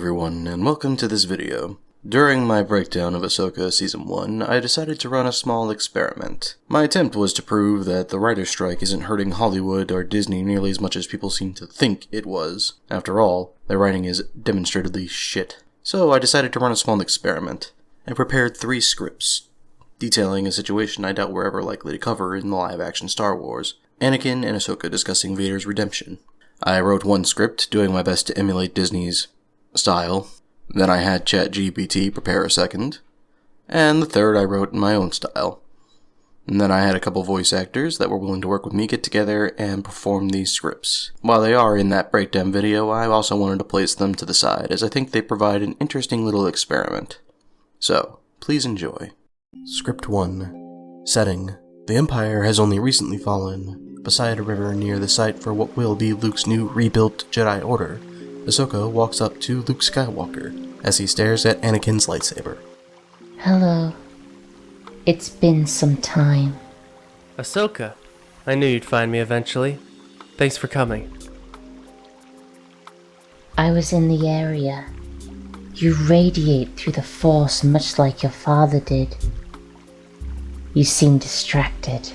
everyone, and welcome to this video. During my breakdown of Ahsoka Season 1, I decided to run a small experiment. My attempt was to prove that the writer's strike isn't hurting Hollywood or Disney nearly as much as people seem to think it was. After all, their writing is demonstratedly shit. So I decided to run a small experiment. I prepared 3 scripts, detailing a situation I doubt we're ever likely to cover in the live-action Star Wars: Anakin and Ahsoka discussing Vader's redemption. I wrote 1 script, doing my best to emulate Disney's style. Then I had ChatGPT prepare a second. And the third I wrote in my own style. And then I had a couple voice actors that were willing to work with me get together and perform these scripts. While they are in that breakdown video, I also wanted to place them to the side, as I think they provide an interesting little experiment. So, please enjoy. Script 1. Setting. The Empire has only recently fallen. Beside a river near the site for what will be Luke's new rebuilt Jedi Order, Ahsoka walks up to Luke Skywalker as he stares at Anakin's lightsaber. Hello. It's been some time. Ahsoka, I knew you'd find me eventually. Thanks for coming. I was in the area. You radiate through the Force much like your father did. You seem distracted.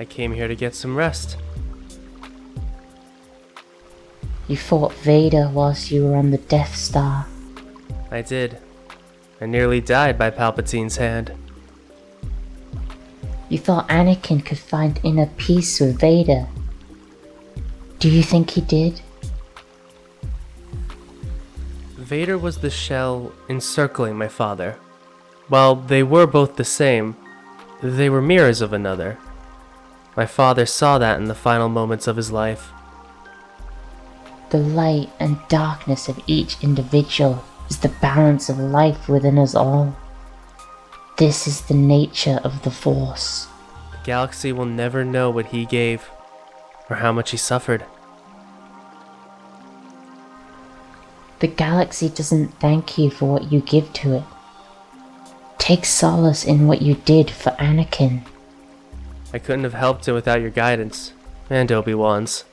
I came here to get some rest. You fought Vader whilst you were on the Death Star. I did. I nearly died by Palpatine's hand. You thought Anakin could find inner peace with Vader. Do you think he did? Vader was the shell encircling my father. While they were both the same, they were mirrors of another. My father saw that in the final moments of his life. The light and darkness of each individual is the balance of life within us all. This is the nature of the Force. The galaxy will never know what he gave, or how much he suffered. The galaxy doesn't thank you for what you give to it. Take solace in what you did for Anakin. I couldn't have helped him without your guidance, and Obi-Wan's.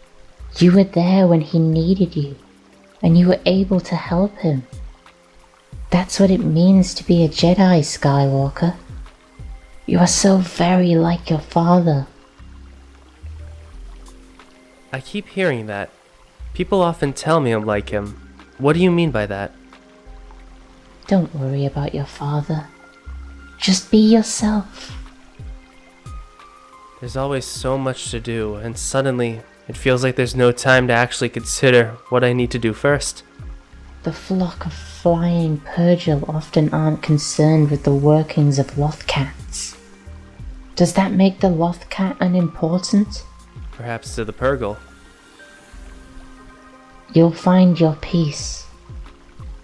You were there when he needed you, and you were able to help him. That's what it means to be a Jedi, Skywalker. You are so very like your father. I keep hearing that. People often tell me I'm like him. What do you mean by that? Don't worry about your father. Just be yourself. There's always so much to do, and suddenly it feels like there's no time to actually consider what I need to do first. The flock of flying Purgil often aren't concerned with the workings of Lothcats. Does that make the Lothcat unimportant? Perhaps to the Purgle. You'll find your peace.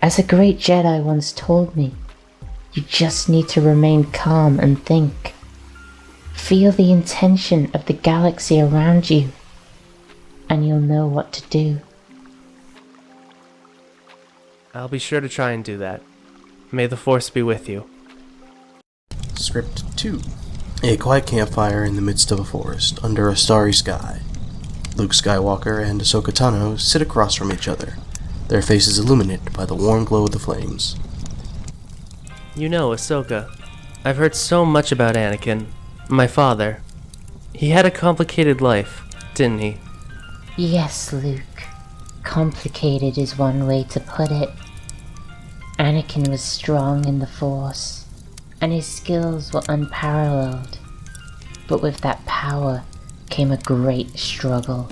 As a great Jedi once told me, you just need to remain calm and think. Feel the intention of the galaxy around you, and you'll know what to do. I'll be sure to try and do that. May the Force be with you. Script 2. A quiet campfire in the midst of a forest, under a starry sky. Luke Skywalker and Ahsoka Tano sit across from each other, their faces illuminated by the warm glow of the flames. You know, Ahsoka, I've heard so much about Anakin, my father. He had a complicated life, didn't he? Yes, Luke. Complicated is one way to put it. Anakin was strong in the Force, and his skills were unparalleled. But with that power came a great struggle.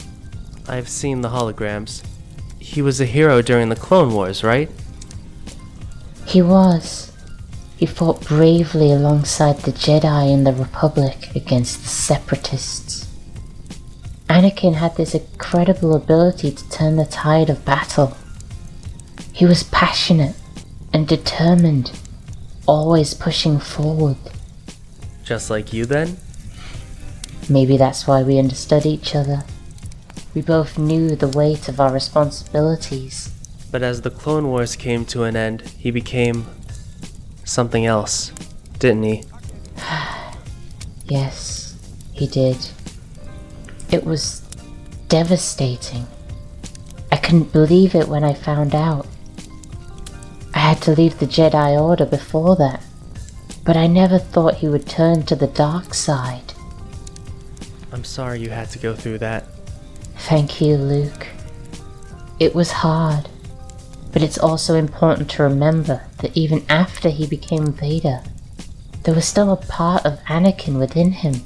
I've seen the holograms. He was a hero during the Clone Wars, right? He was. He fought bravely alongside the Jedi in the Republic against the Separatists. Anakin had this incredible ability to turn the tide of battle. He was passionate and determined, always pushing forward. Just like you then? Maybe that's why we understood each other. We both knew the weight of our responsibilities. But as the Clone Wars came to an end, he became something else, didn't he? Yes. He did. It was devastating. I couldn't believe it when I found out. I had to leave the Jedi Order before that, but I never thought he would turn to the dark side. I'm sorry you had to go through that. Thank you, Luke. It was hard, but it's also important to remember that even after he became Vader, there was still a part of Anakin within him.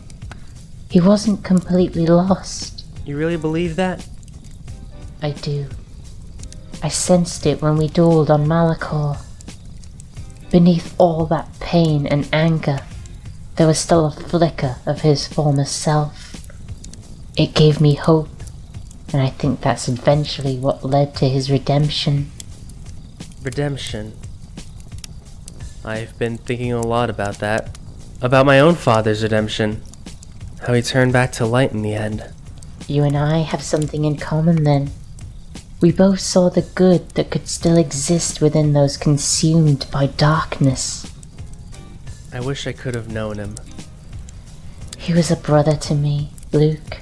He wasn't completely lost. You really believe that? I do. I sensed it when we dueled on Malachor. Beneath all that pain and anger, there was still a flicker of his former self. It gave me hope, and I think that's eventually what led to his redemption. Redemption. I've been thinking a lot about that. About my own father's redemption. How he turned back to light in the end. You and I have something in common then. We both saw the good that could still exist within those consumed by darkness. I wish I could have known him. He was a brother to me, Luke.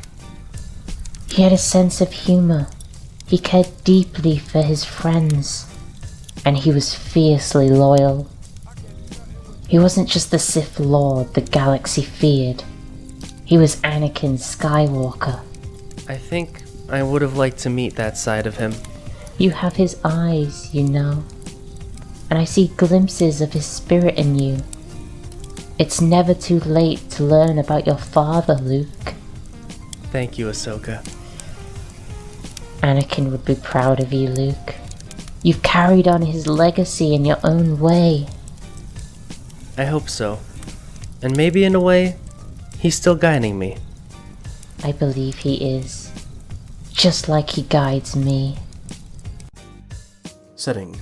He had a sense of humor. He cared deeply for his friends. And he was fiercely loyal. He wasn't just the Sith Lord the galaxy feared. He was Anakin Skywalker. I think I would have liked to meet that side of him. You have his eyes, you know. And I see glimpses of his spirit in you. It's never too late to learn about your father, Luke. Thank you, Ahsoka. Anakin would be proud of you, Luke. You've carried on his legacy in your own way. I hope so. And maybe in a way, he's still guiding me. I believe he is. Just like he guides me. Setting.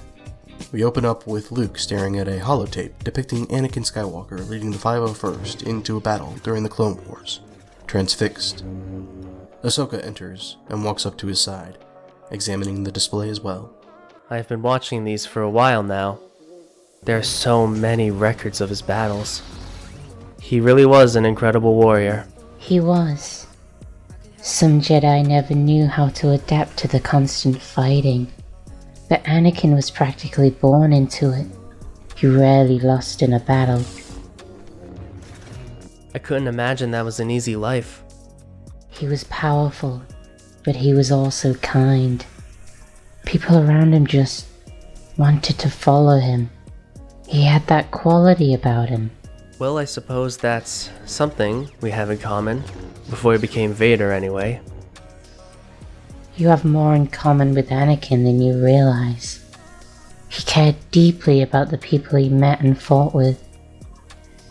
We open up with Luke staring at a holotape depicting Anakin Skywalker leading the 501st into a battle during the Clone Wars. Transfixed. Ahsoka enters and walks up to his side, examining the display as well. I've been watching these for a while now. There are so many records of his battles. He really was an incredible warrior. He was. Some Jedi never knew how to adapt to the constant fighting, but Anakin was practically born into it. He rarely lost in a battle. I couldn't imagine that was an easy life. He was powerful, but he was also kind. People around him just wanted to follow him. He had that quality about him. Well, I suppose that's something we have in common. Before he became Vader, anyway. You have more in common with Anakin than you realize. He cared deeply about the people he met and fought with.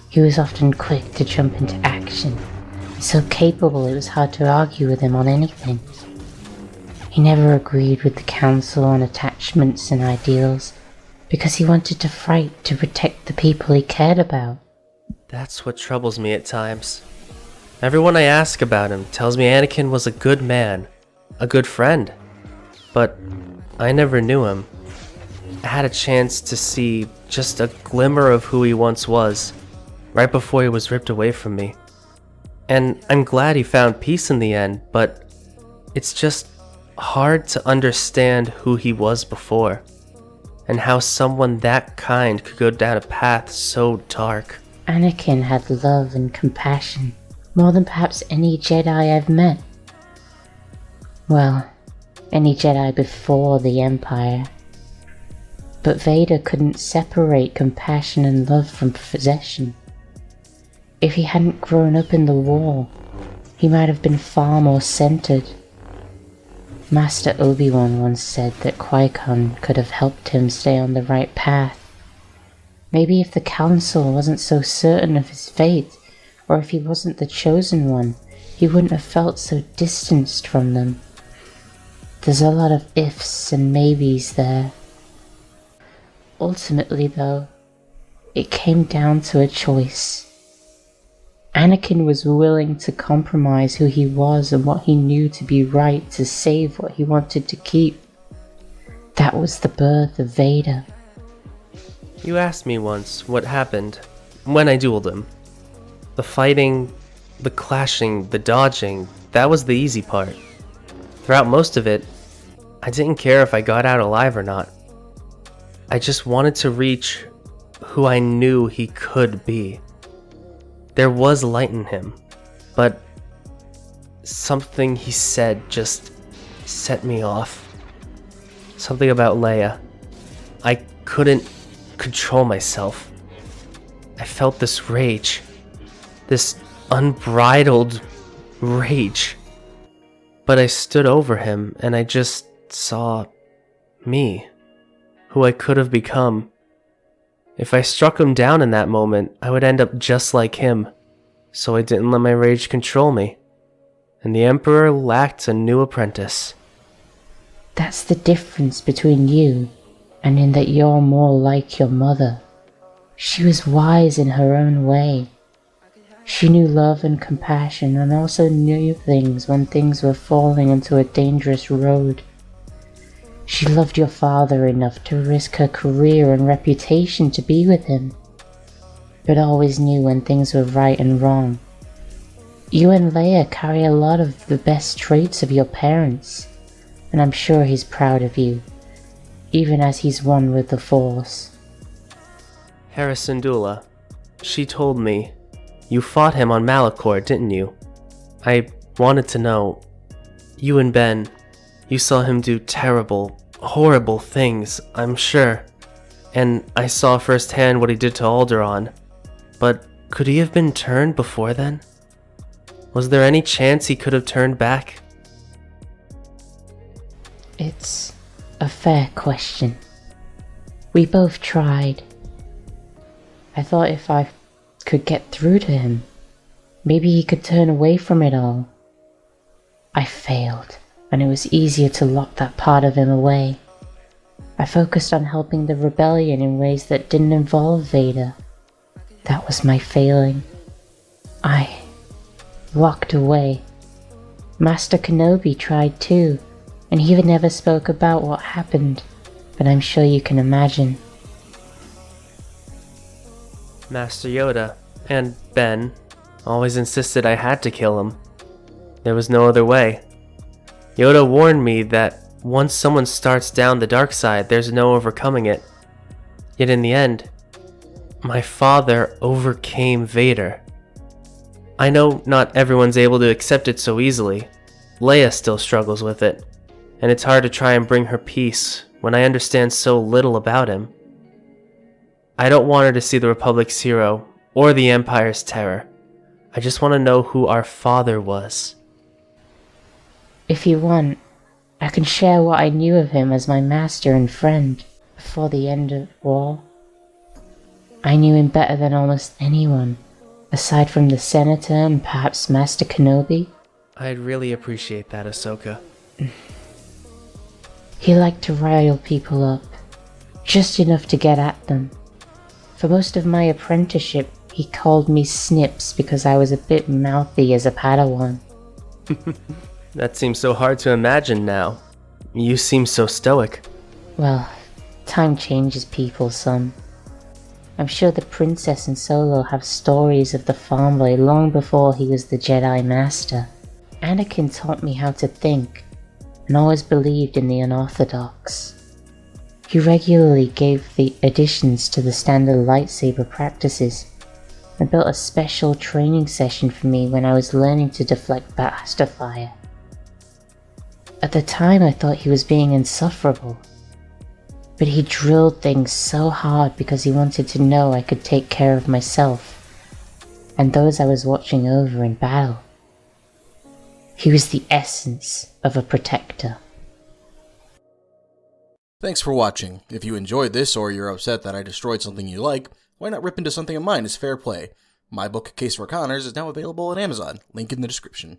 He was often quick to jump into action, so capable it was hard to argue with him on anything. He never agreed with the Council on attachments and ideals, because he wanted to fight to protect the people he cared about. That's what troubles me at times. Everyone I ask about him tells me Anakin was a good man, a good friend. But I never knew him. I had a chance to see just a glimmer of who he once was, right before he was ripped away from me. And I'm glad he found peace in the end, but it's just hard to understand who he was before, and how someone that kind could go down a path so dark. Anakin had love and compassion, more than perhaps any Jedi I've met. Well, any Jedi before the Empire. But Vader couldn't separate compassion and love from possession. If he hadn't grown up in the war, he might have been far more centered. Master Obi-Wan once said that Qui-Gon could have helped him stay on the right path. Maybe if the Council wasn't so certain of his fate, or if he wasn't the chosen one, he wouldn't have felt so distanced from them. There's a lot of ifs and maybes there. Ultimately, though, it came down to a choice. Anakin was willing to compromise who he was and what he knew to be right to save what he wanted to keep. That was the birth of Vader. You asked me once what happened when I dueled him. The fighting The clashing, the dodging, that was the easy part. Throughout most of it, I didn't care if I got out alive or not. I just wanted to reach who I knew he could be. There was light in him, but something he said just set me off. Something about Leia. I couldn't control myself. I felt this rage, this unbridled rage. But I stood over him and I just saw me, who I could have become. If I struck him down in that moment, I would end up just like him, so I didn't let my rage control me. And the Emperor lacked a new apprentice. That's the difference between you and in that you're more like your mother. She was wise in her own way. She knew love and compassion and also knew things when things were falling into a dangerous road. She loved your father enough to risk her career and reputation to be with him, but always knew when things were right and wrong. You and Leia carry a lot of the best traits of your parents, and I'm sure he's proud of you, even as he's one with the Force. Harrison Dula, she told me, you fought him on Malachor, didn't you? I wanted to know. You and Ben, you saw him do terrible, horrible things, I'm sure. And I saw firsthand what he did to Alderaan. But could he have been turned before then? Was there any chance he could have turned back? It's a fair question. We both tried. I thought if I could get through to him, maybe he could turn away from it all. I failed, and it was easier to lock that part of him away. I focused on helping the rebellion in ways that didn't involve Vader. That was my failing. I walked away. Master Kenobi tried too, and he never spoke about what happened, but I'm sure you can imagine. Master Yoda and Ben always insisted I had to kill him. There was no other way. Yoda warned me that once someone starts down the dark side, there's no overcoming it. Yet in the end, my father overcame Vader. I know not everyone's able to accept it so easily. Leia still struggles with it, and it's hard to try and bring her peace when I understand so little about him. I don't want her to see the Republic's hero or the Empire's terror. I just want to know who our father was. If you want, I can share what I knew of him as my master and friend before the end of war. I knew him better than almost anyone, aside from the Senator and perhaps Master Kenobi. I'd really appreciate that, Ahsoka. He liked to rile people up, just enough to get at them. For most of my apprenticeship, he called me Snips because I was a bit mouthy as a Padawan. That seems so hard to imagine now. You seem so stoic. Well, time changes people some. I'm sure the princess and Solo have stories of the farm boy long before he was the Jedi Master. Anakin taught me how to think, and always believed in the unorthodox. He regularly gave the additions to the standard lightsaber practices, and built a special training session for me when I was learning to deflect blaster fire. At the time I thought he was being insufferable, but he drilled things so hard because he wanted to know I could take care of myself, and those I was watching over in battle. He was the essence of a protector. Thanks for watching. If you enjoyed this or you're upset that I destroyed something you like, why not rip into something of mine as fair play? My book, Case for Connors, is now available on Amazon, link in the description.